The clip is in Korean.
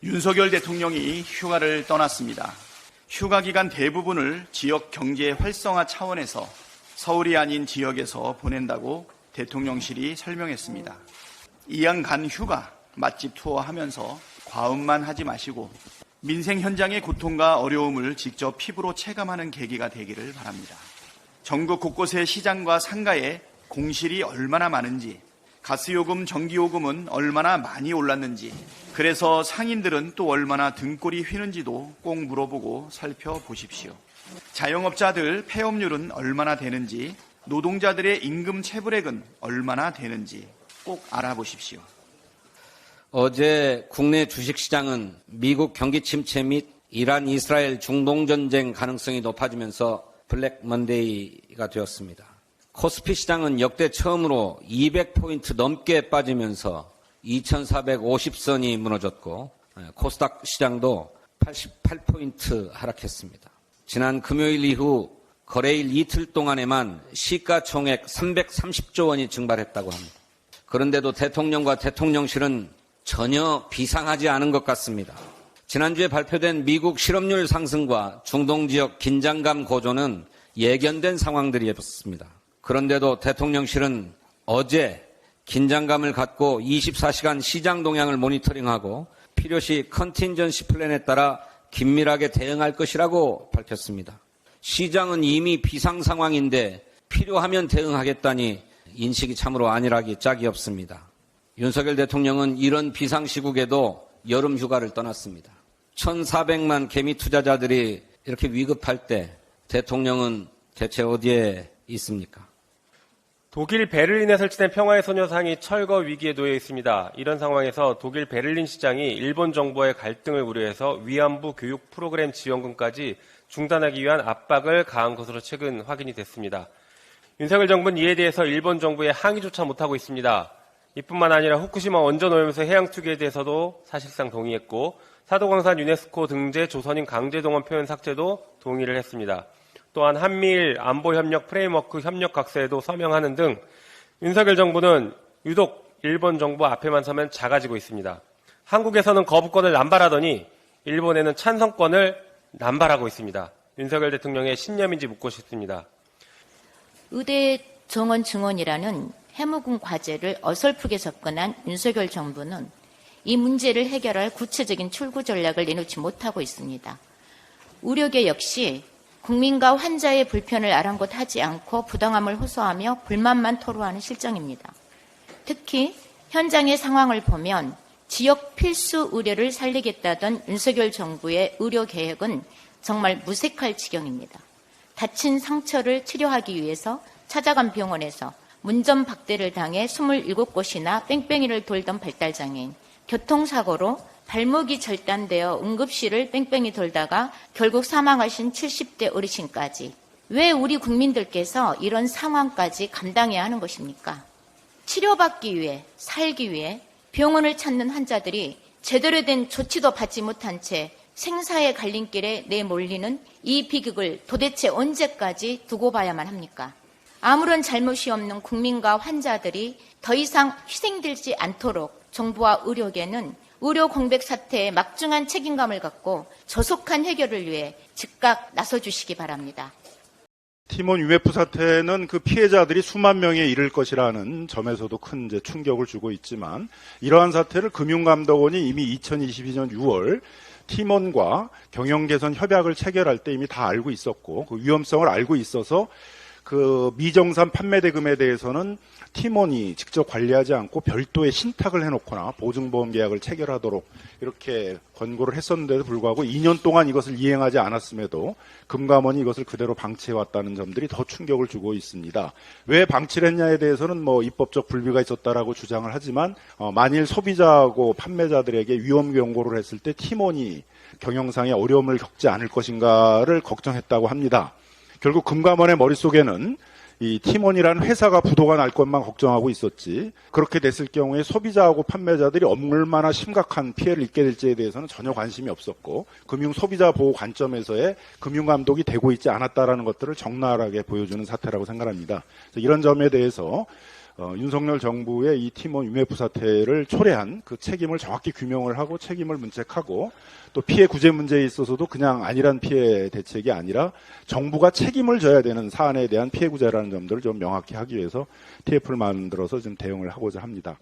윤석열 대통령이 휴가를 떠났습니다. 휴가 기간 대부분을 지역 경제 활성화 차원에서 서울이 아닌 지역에서 보낸다고 대통령실이 설명했습니다. 이왕 간 휴가 맛집 투어하면서 과음만 하지 마시고 민생 현장의 고통과 어려움을 직접 피부로 체감하는 계기가 되기를 바랍니다. 전국 곳곳의 시장과 상가에 공실이 얼마나 많은지, 가스요금, 전기요금은 얼마나 많이 올랐는지, 그래서 상인들은 또 얼마나 등골이 휘는지도 꼭 물어보고 살펴보십시오. 자영업자들 폐업률은 얼마나 되는지, 노동자들의 임금 체불액은 얼마나 되는지 꼭 알아보십시오. 어제 국내 주식시장은 미국 경기 침체 및 이란, 이스라엘 중동전쟁 가능성이 높아지면서 블랙 먼데이가 되었습니다. 코스피 시장은 역대 처음으로 200포인트 넘게 빠지면서 2450선이 무너졌고 코스닥 시장도 88포인트 하락했습니다. 지난 금요일 이후 거래일 이틀 동안에만 시가총액 330조 원이 증발했다고 합니다. 그런데도 대통령과 대통령실은 전혀 비상하지 않은 것 같습니다. 지난주에 발표된 미국 실업률 상승과 중동 지역 긴장감 고조는 예견된 상황들이었습니다. 그런데도 대통령실은 어제 긴장감을 갖고 24시간 시장 동향을 모니터링하고 필요시 컨틴전시 플랜에 따라 긴밀하게 대응할 것이라고 밝혔습니다. 시장은 이미 비상 상황인데 필요하면 대응하겠다니 인식이 참으로 안일하기 짝이 없습니다. 윤석열 대통령은 이런 비상시국에도 여름 휴가를 떠났습니다. 1,400만 개미 투자자들이 이렇게 위급할 때 대통령은 대체 어디에 있습니까? 독일 베를린에 설치된 평화의 소녀상이 철거 위기에 놓여 있습니다. 이런 상황에서 독일 베를린 시장이 일본 정부와의 갈등을 우려해서 위안부 교육 프로그램 지원금까지 중단하기 위한 압박을 가한 것으로 최근 확인이 됐습니다. 윤석열 정부는 이에 대해서 일본 정부에 항의조차 못하고 있습니다. 이뿐만 아니라 후쿠시마 원전오염수 해양 투기에 대해서도 사실상 동의했고 사도광산 유네스코 등재 조선인 강제동원 표현 삭제도 동의를 했습니다. 또한 한미일 안보협력 프레임워크 협력 각서에도 서명하는 등 윤석열 정부는 유독 일본 정부 앞에만 서면 작아지고 있습니다. 한국에서는 거부권을 남발하더니 일본에는 찬성권을 남발하고 있습니다. 윤석열 대통령의 신념인지 묻고 싶습니다. 의대 정원 증원이라는 해묵은 과제를 어설프게 접근한 윤석열 정부는 이 문제를 해결할 구체적인 출구 전략을 내놓지 못하고 있습니다. 의료계 역시 국민과 환자의 불편을 아랑곳하지 않고 부당함을 호소하며 불만만 토로하는 실정입니다. 특히 현장의 상황을 보면 지역 필수 의료를 살리겠다던 윤석열 정부의 의료 계획은 정말 무색할 지경입니다. 다친 상처를 치료하기 위해서 찾아간 병원에서 문전박대를 당해 27곳이나 뺑뺑이를 돌던 발달장애인, 교통사고로 발목이 절단되어 응급실을 뺑뺑이 돌다가 결국 사망하신 70대 어르신까지 왜 우리 국민들께서 이런 상황까지 감당해야 하는 것입니까? 치료받기 위해, 살기 위해 병원을 찾는 환자들이 제대로 된 조치도 받지 못한 채 생사의 갈림길에 내몰리는 이 비극을 도대체 언제까지 두고 봐야만 합니까? 아무런 잘못이 없는 국민과 환자들이 더 이상 희생되지 않도록 정부와 의료계는 의료 공백 사태에 막중한 책임감을 갖고 조속한 해결을 위해 즉각 나서주시기 바랍니다. 티몬 UMF 사태는 그 피해자들이 수만 명에 이를 것이라는 점에서도 큰 충격을 주고 있지만 이러한 사태를 금융감독원이 이미 2022년 6월 티몬과 경영개선 협약을 체결할 때 이미 다 알고 있었고 그 위험성을 알고 있어서 그 미정산 판매 대금에 대해서는 팀원이 직접 관리하지 않고 별도의 신탁을 해놓거나 보증보험 계약을 체결하도록 이렇게 권고를 했었는데도 불구하고 2년 동안 이것을 이행하지 않았음에도 금감원이 이것을 그대로 방치해왔다는 점들이 더 충격을 주고 있습니다. 왜 방치를 했냐에 대해서는 입법적 불비가 있었다라고 주장을 하지만 만일 소비자하고 판매자들에게 위험 경고를 했을 때 팀원이 경영상의 어려움을 겪지 않을 것인가를 걱정했다고 합니다. 결국 금감원의 머릿속에는 이 팀원이라는 회사가 부도가 날 것만 걱정하고 있었지 그렇게 됐을 경우에 소비자하고 판매자들이 얼마나 심각한 피해를 입게 될지에 대해서는 전혀 관심이 없었고 금융 소비자 보호 관점에서의 금융감독이 되고 있지 않았다라는 것들을 적나라하게 보여주는 사태라고 생각합니다. 그래서 이런 점에 대해서 윤석열 정부의 이 팀원 유메프 사태를 초래한 그 책임을 정확히 규명을 하고 책임을 문책하고 또 피해 구제 문제에 있어서도 그냥 안일한 피해 대책이 아니라 정부가 책임을 져야 되는 사안에 대한 피해 구제라는 점들을 좀 명확히 하기 위해서 TF를 만들어서 좀 대응을 하고자 합니다.